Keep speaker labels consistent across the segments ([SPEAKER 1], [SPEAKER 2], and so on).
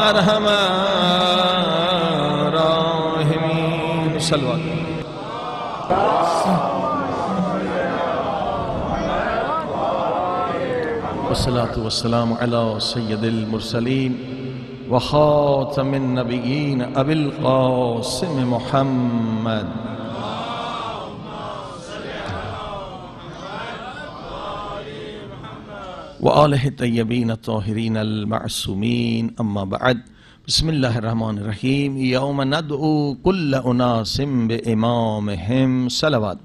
[SPEAKER 1] ارحم الراحمین صلوات والصلاة والسلام على سید المرسلین وخاتم النبیین ابی القاسم محمد وآلہ الطیبین الطاہرین المعصومین اما بعد بسم اللہ الرحمن الرحیم یوم ندعو کل اناس بامامہم صلوات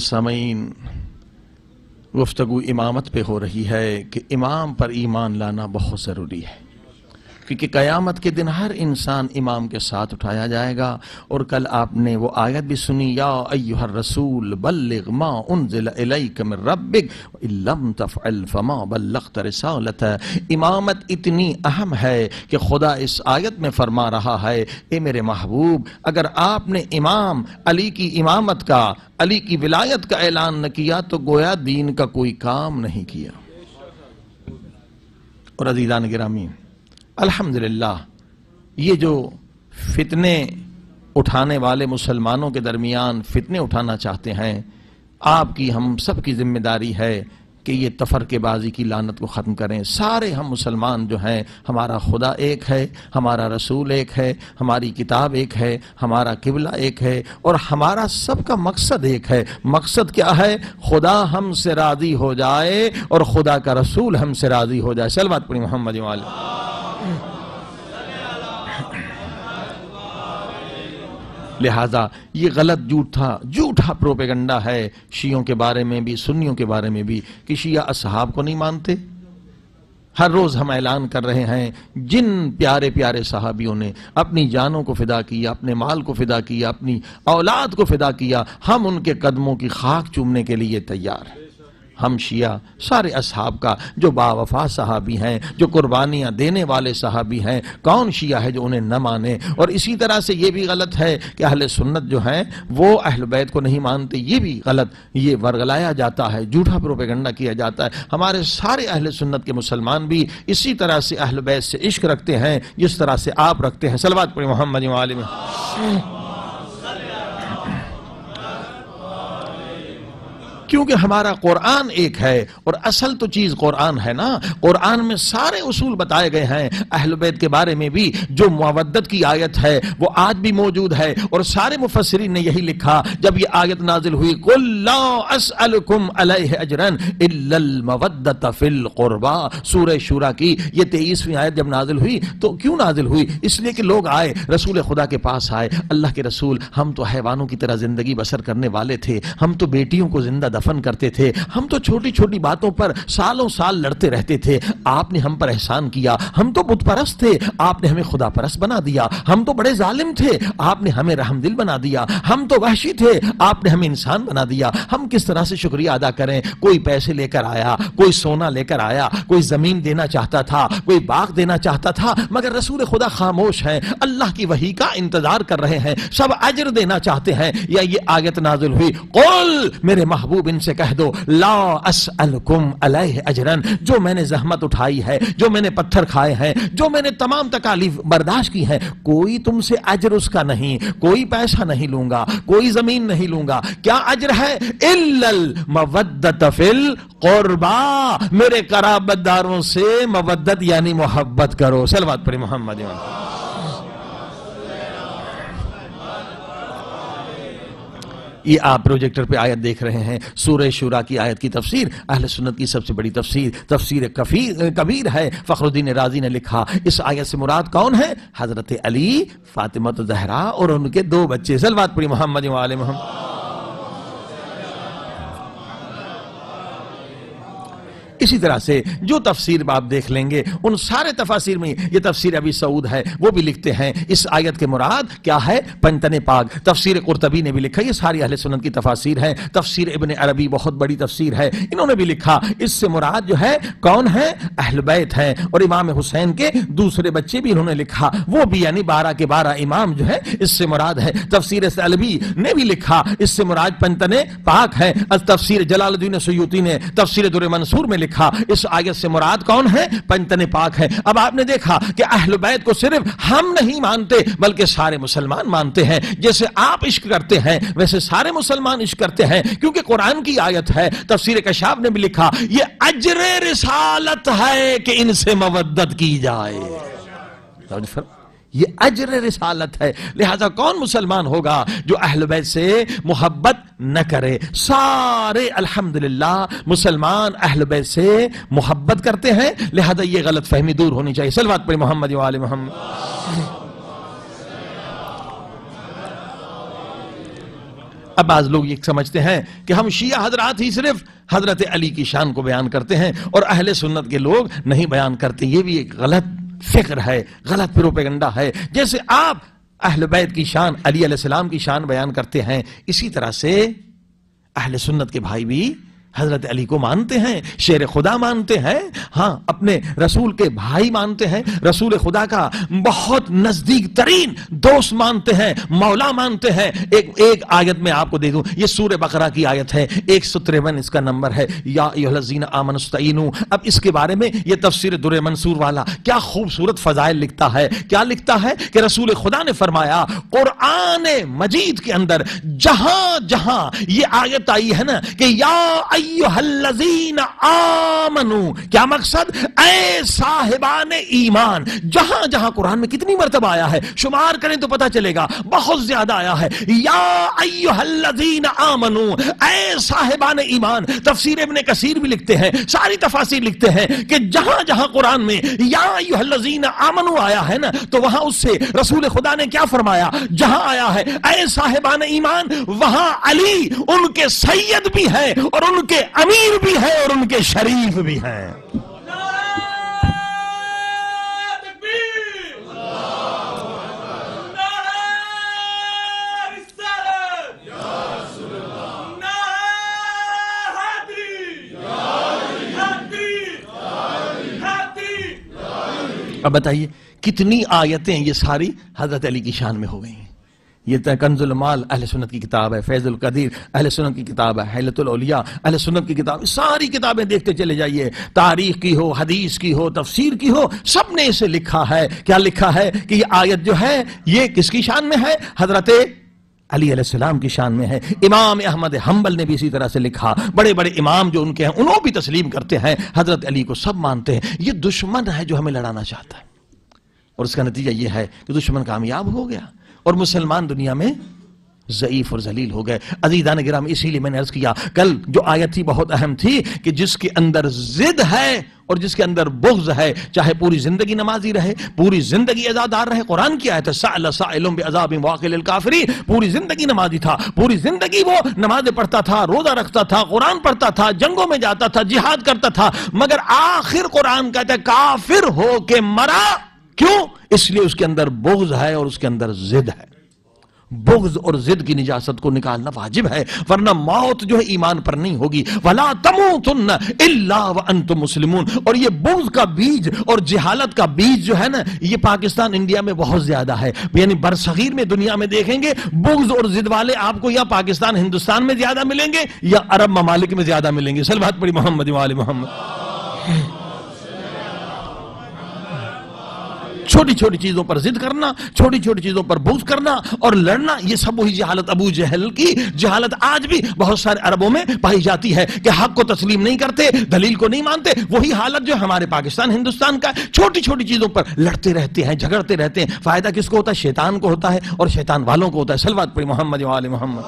[SPEAKER 1] سامعین، گفتگو امامت پہ ہو رہی ہے کہ امام پر ایمان لانا بہت ضروری ہے، کیونکہ قیامت کے دن ہر انسان امام کے ساتھ اٹھایا جائے گا۔ اور کل آپ نے وہ آیت بھی سنی، یا ایھا الرسول بلغ ما انزل الیک من ربک وان لم تفعل فما بلغت رسالتہ۔ امامت اتنی اہم ہے کہ خدا اس آیت میں فرما رہا ہے، اے میرے محبوب، اگر آپ نے امام علی کی امامت کا، علی کی ولایت کا اعلان نہ کیا تو گویا دین کا کوئی کام نہیں کیا۔ اور عزیزان گرامی، الحمدللہ یہ جو فتنے اٹھانے والے مسلمانوں کے درمیان فتنے اٹھانا چاہتے ہیں، آپ کی ہم سب کی ذمہ داری ہے کہ یہ تفرقے بازی کی لعنت کو ختم کریں۔ سارے ہم مسلمان جو ہیں، ہمارا خدا ایک ہے، ہمارا رسول ایک ہے، ہماری کتاب ایک ہے، ہمارا قبلہ ایک ہے، اور ہمارا سب کا مقصد ایک ہے۔ مقصد کیا ہے؟ خدا ہم سے راضی ہو جائے اور خدا کا رسول ہم سے راضی ہو جائے۔ صلوات پڑھی محمد وعلیہ۔ لہذا یہ غلط جھوٹا پروپیگنڈا ہے شیعوں کے بارے میں بھی، سنیوں کے بارے میں بھی، کہ شیعہ اصحاب کو نہیں مانتے۔ ہر روز ہم اعلان کر رہے ہیں، جن پیارے پیارے صحابیوں نے اپنی جانوں کو فدا کیا، اپنے مال کو فدا کیا، اپنی اولاد کو فدا کیا، ہم ان کے قدموں کی خاک چومنے کے لیے تیار ہیں۔ ہم شیعہ سارے اصحاب کا، جو باوفا صحابی ہیں، جو قربانیاں دینے والے صحابی ہیں، کون شیعہ ہے جو انہیں نہ مانے؟ اور اسی طرح سے یہ بھی غلط ہے کہ اہل سنت جو ہیں وہ اہل بیت کو نہیں مانتے، یہ بھی غلط، یہ ورگلایا جاتا ہے، جھوٹا پروپیگنڈا کیا جاتا ہے۔ ہمارے سارے اہل سنت کے مسلمان بھی اسی طرح سے اہل بیت سے عشق رکھتے ہیں جس طرح سے آپ رکھتے ہیں۔ صلوات پڑھیں محمد وآلہ وسلم۔ کیونکہ ہمارا قرآن ایک ہے، اور اصل تو چیز قرآن ہے نا۔ قرآن میں سارے اصول بتائے گئے ہیں۔ اہل بیت کے بارے میں بھی جو مودت کی آیت ہے وہ آج بھی موجود ہے، اور سارے مفسرین نے یہی لکھا جب یہ آیت نازل ہوئی، قُلْ لَا أَسْأَلُكُمْ عَلَيْهِ أَجْرًا إِلَّا الْمَوَدَّةَ فِي الْقُرْبَى۔ سورہ شورى کی یہ 23ویں آیت جب نازل ہوئی تو کیوں نازل ہوئی؟ اس لیے کہ لوگ آئے، رسول خدا کے پاس آئے، اللہ کے رسول، ہم تو حیوانوں کی طرح زندگی بسر کرنے والے تھے، ہم تو بیٹیوں کو زندہ دفن کرتے تھے، ہم تو چھوٹی چھوٹی باتوں پر سالوں سال لڑتے رہتے تھے، آپ نے ہم پر احسان کیا، ہم تو بت پرست تھے، آپ نے ہمیں خدا پرست بنا دیا، ہم تو بڑے ظالم تھے، آپ نے ہمیں رحم دل بنا دیا، ہم تو وحشی تھے، آپ نے ہمیں انسان بنا دیا، ہم کس طرح سے شکریہ ادا کریں؟ کوئی پیسے لے کر آیا، کوئی سونا لے کر آیا، کوئی زمین دینا چاہتا تھا، کوئی باغ دینا چاہتا تھا، مگر رسول خدا خاموش ہیں، اللہ کی وحی کا انتظار کر رہے ہیں، سب اجر دینا چاہتے ہیں۔ یا یہ آیت نازل ہوئی، قل، میرے محبوب ان سے کہہ دو، لا اسألکم علیہ اجرن، جو میں نے زحمت اٹھائی ہے، جو میں نے پتھر کھائے ہیں، جو میں نے تمام تکالیف برداشت کی ہیں، کوئی تم سے اجر اس کا نہیں، کوئی پیسہ نہیں لوں گا، کوئی زمین نہیں لوں گا۔ کیا اجر ہے؟ الا المودۃ فی القربى، میرے قرابت داروں سے مودت یعنی محبت کرو۔ صلوات پڑھیں محمد۔ یہ آپ پروجیکٹر پہ آیت دیکھ رہے ہیں، سورہ شورى کی آیت کی تفسیر اہل سنت کی سب سے بڑی تفسیر کبیر ہے۔ فخر الدین رازی نے لکھا، اس آیت سے مراد کون ہے؟ حضرت علی، فاطمہ زہرا اور ان کے 2 بچے۔ صلوات پڑھی محمد وآلہ محمد۔ اسی طرح سے جو تفسیر آپ دیکھ لیں گے ان سارے تفاسیر میں یہ تفسیر ابی سعود ہے وہ بھی لکھتے ہیں اس آیت کے مراد کیا ہے پنجتن پاک. تفسیر قرطبی نے بھی لکھا, یہ ساری اہل سنت کی تفاسیر ہیں. تفسیر ابن عربی بہت بڑی تفسیر ہے, انہوں نے بھی لکھا اس سے مراد جو ہے کون ہے, اہل بیت ہیں. اور امام حسین کے دوسرے بچے بھی انہوں نے لکھا, وہ بھی یعنی 12 کے 12 امام جو ہے اس سے مراد ہے. تفسیر ثعلبی نے بھی لکھا اس سے مراد پنجتن پاک ہے. تفسیر جلال الدین سیوطی نے تفسیر در منصور میں لکھا اس آیت سے مراد کون ہے, پنجتن پاک ہے. اب آپ نے دیکھا کہ اہل بیت کو صرف ہم نہیں مانتے بلکہ سارے مسلمان مانتے ہیں. جیسے آپ عشق کرتے ہیں ویسے سارے مسلمان عشق کرتے ہیں, کیونکہ قرآن کی آیت ہے. تفسیر کشاف نے بھی لکھا یہ اجر رسالت ہے کہ ان سے مودت کی جائے, یہ اجر رسالت ہے. لہذا کون مسلمان ہوگا جو اہل بیت سے محبت نہ کرے؟ سارے الحمدللہ مسلمان اہل بیت سے محبت کرتے ہیں. لہذا یہ غلط فہمی دور ہونی چاہیے. صلوات پر محمد و آل محمد. اب بعض لوگ یہ سمجھتے ہیں کہ ہم شیعہ حضرات ہی صرف حضرت علی کی شان کو بیان کرتے ہیں اور اہل سنت کے لوگ نہیں بیان کرتے. یہ بھی ایک غلط فکر ہے, غلط پروپیگنڈا ہے. جیسے آپ اہل بیت کی شان, علی علیہ السلام کی شان بیان کرتے ہیں, اسی طرح سے اہل سنت کے بھائی بھی حضرت علی کو مانتے ہیں, شیر خدا مانتے ہیں, ہاں اپنے رسول کے بھائی مانتے ہیں, رسول خدا کا بہت نزدیک ترین دوست مانتے ہیں, مولا مانتے ہیں. ایک آیت میں آپ کو دے دوں, یہ سورہ بقرہ کی آیت ہے, 153 اس کا نمبر ہے, یا ایھا الذین آمنوا استعینوا. اب اس کے بارے میں یہ تفسیر در منصور والا کیا خوبصورت فضائل لکھتا ہے. کیا لکھتا ہے کہ رسول خدا نے فرمایا قرآن مجید کے اندر جہاں جہاں یہ آیت آئی ہے نا کہ یا ایھا الذین آمنوا, کیا مقصد, اے صاحبان ایمان. جہاں جہاں قرآن میں کتنی مرتبہ آیا ہے, شمار کریں تو پتہ چلے گا, بہت زیادہ آیا ہے. یا ایھا الذین آمنوا, اے صاحبان ایمان. تفسیر ابن کثیر بھی لکھتے ہیں, ساری تفاسیر لکھتے ہیں کہ جہاں جہاں قرآن میں یا ایھا الذین آمنوا آیا ہے نا تو وہاں اس سے رسول خدا نے کیا فرمایا, جہاں آیا ہے اے صاحبان ایمان وہاں علی ان کے سید بھی ہے اور ان کے امیر بھی ہے اور ان کے شریف بھی ہیں. اب بتائیے کتنی آیتیں یہ ساری حضرت علی کی شان میں ہو گئی ہیں. یہ کنز المال اہل سنت کی کتاب ہے, فیض القدیر اہل سنت کی کتاب ہے, حیلۃ الاولیاء اہل سنت کی کتاب. ساری کتابیں دیکھتے چلے جائیے, تاریخ کی ہو, حدیث کی ہو, تفسیر کی ہو, سب نے اسے لکھا ہے. کیا لکھا ہے کہ یہ آیت جو ہے یہ کس کی شان میں ہے, حضرت علی علیہ السلام کی شان میں ہے. امام احمد حنبل نے بھی اسی طرح سے لکھا, بڑے بڑے امام جو ان کے ہیں انہوں بھی تسلیم کرتے ہیں, حضرت علی کو سب مانتے ہیں. یہ دشمن ہے جو ہمیں لڑانا چاہتا ہے اور اس کا نتیجہ یہ ہے کہ دشمن کامیاب ہو گیا اور مسلمان دنیا میں ضعیف اور ذلیل ہو گئے. عزیزان گرامی, اسی لیے میں نے عرض کیا کل جو آیت تھی بہت اہم تھی کہ جس کے اندر ضد ہے اور جس کے اندر بغض ہے, چاہے پوری زندگی نمازی رہے, پوری زندگی عزادار رہے. قرآن کی آیت ہے سأل سائل بعذاب واقع للکافرین, پوری زندگی نمازی تھا, پوری زندگی وہ نمازیں پڑھتا تھا, روزہ رکھتا تھا, قرآن پڑھتا تھا, جنگوں میں جاتا تھا, جہاد کرتا تھا, مگر آخر قرآن کہتا ہے کافر ہو کے مرا. کیوں؟ اس لیے اس کے اندر بغض ہے اور اس کے اندر ضد ہے. بغض اور ضد کی نجاست کو نکالنا واجب ہے, ورنہ موت جو ہے ایمان پر نہیں ہوگی. وَلَا تَمُوتُنَّ إِلَّا وَأَنْتُمْ مُسْلِمُونَ. اور یہ بغض کا بیج اور جہالت کا بیج جو ہے نا, یہ پاکستان انڈیا میں بہت زیادہ ہے. یعنی برصغیر میں دنیا میں دیکھیں گے بغض اور ضد والے آپ کو یا پاکستان ہندوستان میں زیادہ ملیں گے یا عرب ممالک میں زیادہ ملیں گے. صلوات پڑھی محمد و آل محمد. چھوٹی چھوٹی چیزوں پر ضد کرنا, چھوٹی چھوٹی چیزوں پر بغض کرنا اور لڑنا, یہ سب وہی جہالت, ابو جہل کی جہالت آج بھی بہت سارے عربوں میں پائی جاتی ہے کہ حق کو تسلیم نہیں کرتے, دلیل کو نہیں مانتے. وہی حالت جو ہمارے پاکستان ہندوستان کا ہے, چھوٹی چھوٹی چیزوں پر لڑتے رہتے ہیں, جھگڑتے رہتے ہیں. فائدہ کس کو ہوتا ہے؟ شیطان کو ہوتا ہے اور شیطان والوں کو ہوتا ہے. صلوات پڑھی محمد و آل محمد.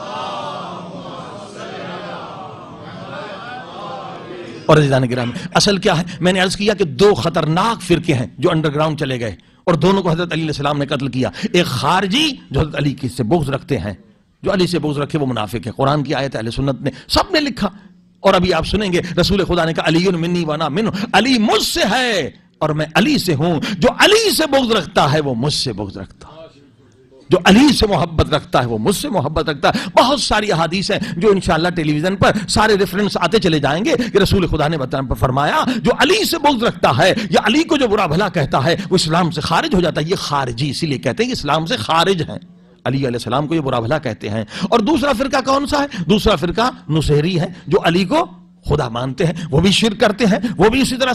[SPEAKER 1] اور عزیزان کرام, اصل کیا ہے, میں نے عرض کیا کہ دو خطرناک فرقے ہیں جو انڈر گراؤنڈ چلے گئے اور دونوں کو حضرت علی علیہ السلام نے قتل کیا. ایک خارجی جو حضرت علی سے بغض رکھتے ہیں, جو علی سے بغض رکھے وہ منافق ہے. قرآن کی آیت اہل سنت نے سب نے لکھا, اور ابھی آپ سنیں گے رسول خدا نے کہا علی منی وانا منہ، علی مجھ سے ہے اور میں علی سے ہوں، جو علی سے بغض رکھتا ہے وہ مجھ سے بغض رکھتا ہے، جو علی سے محبت رکھتا ہے وہ مجھ سے محبت رکھتا ہے۔ بہت ساری احادیث ہیں جو انشاءاللہ ٹیلی ویژن پر سارے ریفرنس آتے چلے جائیں گے کہ رسول خدا نے فرمایا جو علی سے بغض رکھتا ہے یا علی کو جو برا بھلا کہتا ہے وہ اسلام سے خارج ہو جاتا ہے۔ یہ خارجی اسی لیے کہتے ہیں کہ اسلام سے خارج ہیں، علی علیہ السلام کو یہ برا بھلا کہتے ہیں۔ اور دوسرا فرقہ کون سا ہے؟ دوسرا فرقہ نصیری ہے، جو علی کو خدا مانتے ہیں، وہ بھی شرک کرتے ہیں، وہ بھی اسی طرح